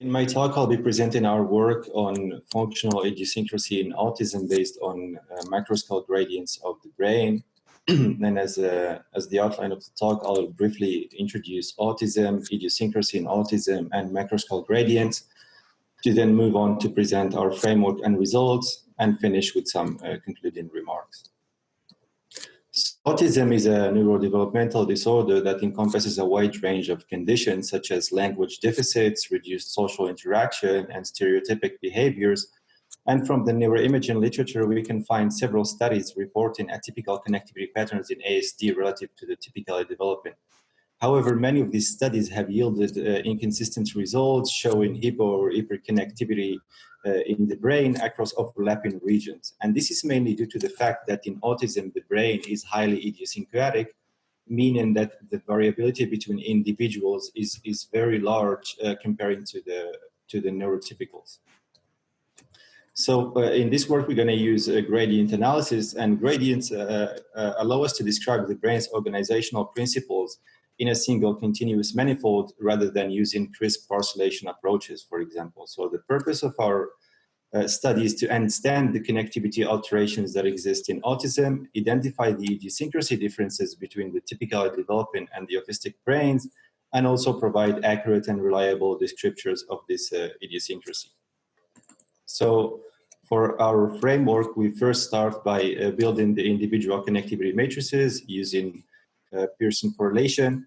In my talk, I'll be presenting our work on functional idiosyncrasy in autism based on macroscale gradients of the brain. And as the outline of the talk, I'll briefly introduce autism, idiosyncrasy in autism, and macroscale gradients, to then move on to present our framework and results, and finish with some concluding remarks. Autism is a neurodevelopmental disorder that encompasses a wide range of conditions such as language deficits, reduced social interaction, and stereotypic behaviors. And from the neuroimaging literature, we can find several studies reporting atypical connectivity patterns in ASD relative to the typical development. However, many of these studies have yielded inconsistent results showing hypo or hyperconnectivity in the brain across overlapping regions. And this is mainly due to the fact that in autism, the brain is highly idiosyncratic, meaning that the variability between individuals is very large comparing to the neurotypicals. So in this work, we're going to use gradient analysis, and gradients allow us to describe the brain's organizational principles in a single continuous manifold rather than using crisp parcellation approaches, for example. So the purpose of our study is to understand the connectivity alterations that exist in autism, identify the idiosyncrasy differences between the typical developing and the autistic brains, and also provide accurate and reliable descriptors of this idiosyncrasy. So for our framework, we first start by building the individual connectivity matrices using Pearson correlation.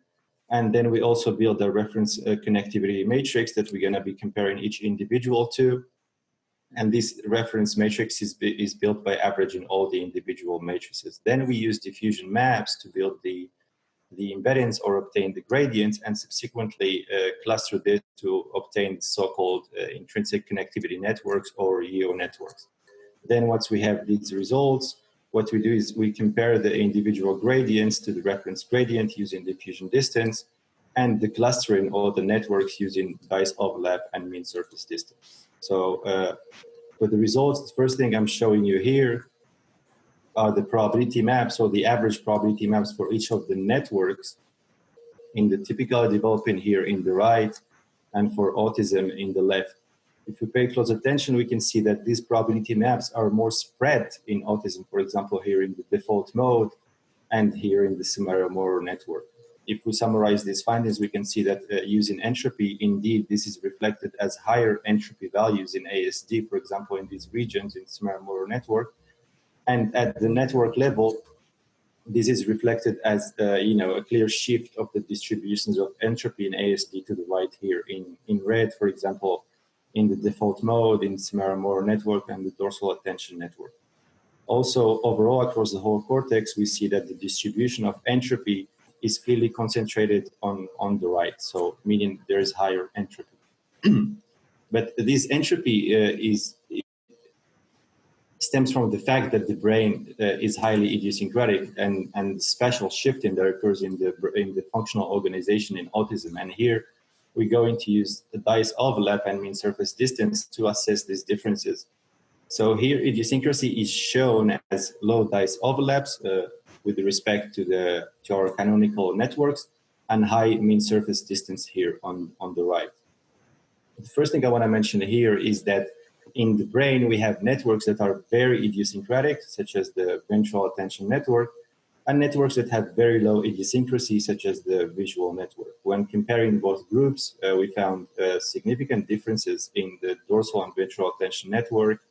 And then we also build a reference connectivity matrix that we're going to be comparing each individual to. And this reference matrix is built by averaging all the individual matrices. Then we use diffusion maps to build the embeddings or obtain the gradients, and subsequently cluster this to obtain so-called intrinsic connectivity networks or EO networks. Then once we have these results, what we do is we compare the individual gradients to the reference gradient using diffusion distance, and the clustering or the networks using dice overlap and mean surface distance. So for the results, the first thing I'm showing you here are the probability maps, or the average probability maps for each of the networks in the typical developing here in the right, and for autism in the left. If we pay close attention, we can see that these probability maps are more spread in autism, for example, here in the default mode and here in the Samara-Moro network. If we summarize these findings, we can see that using entropy, indeed, this is reflected as higher entropy values in ASD, for example, in these regions in Samara-Moro network. And at the network level, this is reflected as a clear shift of the distributions of entropy in ASD to the right here in red, for example, in the default mode, in Samara-Moro network, and the dorsal attention network. Also, overall, across the whole cortex, we see that the distribution of entropy is clearly concentrated on the right, so meaning there is higher entropy. But this entropy stems from the fact that the brain is highly idiosyncratic, and special shifting that occurs in the functional organization in autism. And here we're going to use the dice overlap and mean surface distance to assess these differences. So here idiosyncrasy is shown as low dice overlaps with respect to our canonical networks, and high mean surface distance here on the right. The first thing I want to mention here is that in the brain, we have networks that are very idiosyncratic, such as the ventral attention network, and networks that have very low idiosyncrasy, such as the visual network. When comparing both groups, we found significant differences in the dorsal and ventral attention network,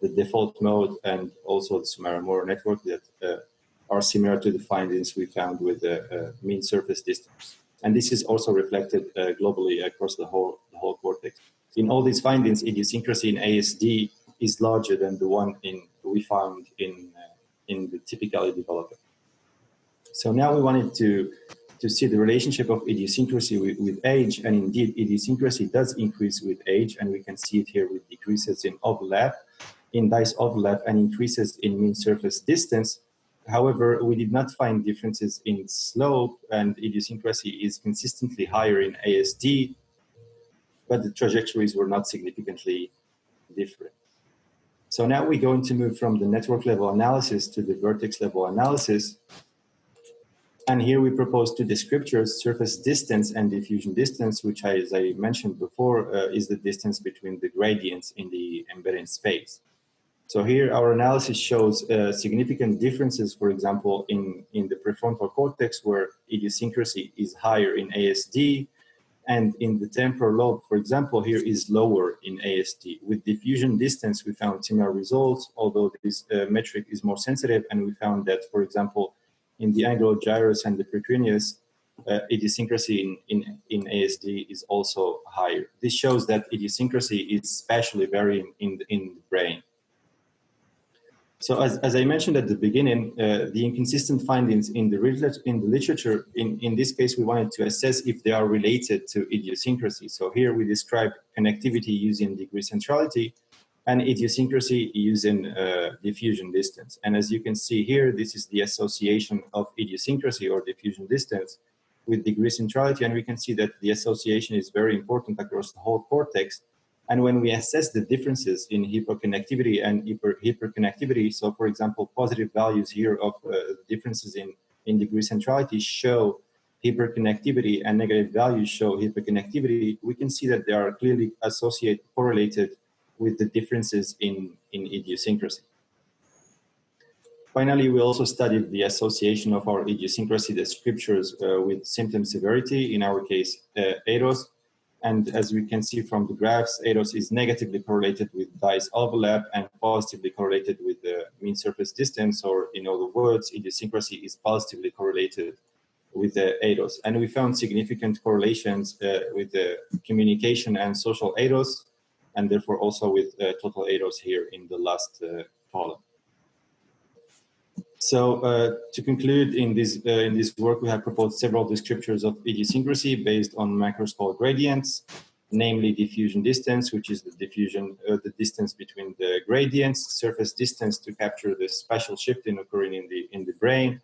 the default mode, and also the Samara-Moro network that are similar to the findings we found with the mean surface distance. And this is also reflected globally across the whole cortex. In all these findings, idiosyncrasy in ASD is larger than the one we found in the typically developing. So now we wanted to see the relationship of idiosyncrasy with age, and indeed idiosyncrasy does increase with age, and we can see it here with decreases in overlap, in dice overlap, and increases in mean surface distance. However, we did not find differences in slope, and idiosyncrasy is consistently higher in ASD, but the trajectories were not significantly different. So now we're going to move from the network level analysis to the vertex level analysis. And here we propose two descriptors, surface distance and diffusion distance, which, as I mentioned before, is the distance between the gradients in the embedding space. So here our analysis shows significant differences, for example, in the prefrontal cortex, where idiosyncrasy is higher in ASD, and in the temporal lobe, for example, here is lower in ASD. With diffusion distance, we found similar results, although this metric is more sensitive, and we found that, for example, in the angular gyrus and the precuneus, idiosyncrasy in ASD is also higher. This shows that idiosyncrasy is spatially varying in the brain. So as I mentioned at the beginning, the inconsistent findings in the literature, in this case, we wanted to assess if they are related to idiosyncrasy. So here we describe connectivity using degree centrality and idiosyncrasy using diffusion distance. And as you can see here, this is the association of idiosyncrasy or diffusion distance with degree centrality. And we can see that the association is very important across the whole cortex. And when we assess the differences in hyperconnectivity and hyperconnectivity, so for example, positive values here of differences in degree centrality show hyperconnectivity and negative values show hyperconnectivity, we can see that they are clearly correlated with the differences in idiosyncrasy. Finally, we also studied the association of our idiosyncrasy descriptors with symptom severity, in our case, ADOS. And as we can see from the graphs, ADOS is negatively correlated with dice overlap and positively correlated with the mean surface distance, or in other words, idiosyncrasy is positively correlated with the ADOS. And we found significant correlations with the communication and social ADOS, and therefore also with total ADOS here in the last column. So to conclude, in this work, we have proposed several descriptors of idiosyncrasy based on macroscale gradients, namely diffusion distance, which is the distance between the gradients, surface distance to capture the spatial shifting occurring in the brain,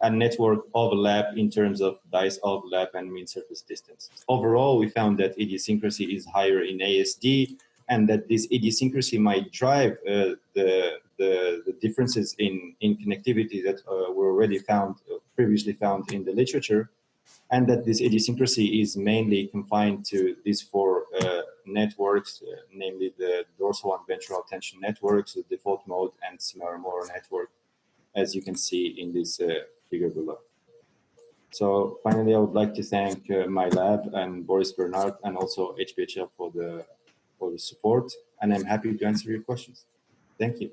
and network overlap in terms of dice overlap and mean surface distance. Overall, we found that idiosyncrasy is higher in ASD, and that this idiosyncrasy might drive the differences in connectivity that were already previously found in the literature, and that this idiosyncrasy is mainly confined to these four networks, namely the dorsal and ventral attention networks, the default mode, and similar-motor network, as you can see in this figure below. So finally, I would like to thank my lab and Boris Bernhardt and also HBHL for the support, and I'm happy to answer your questions. Thank you.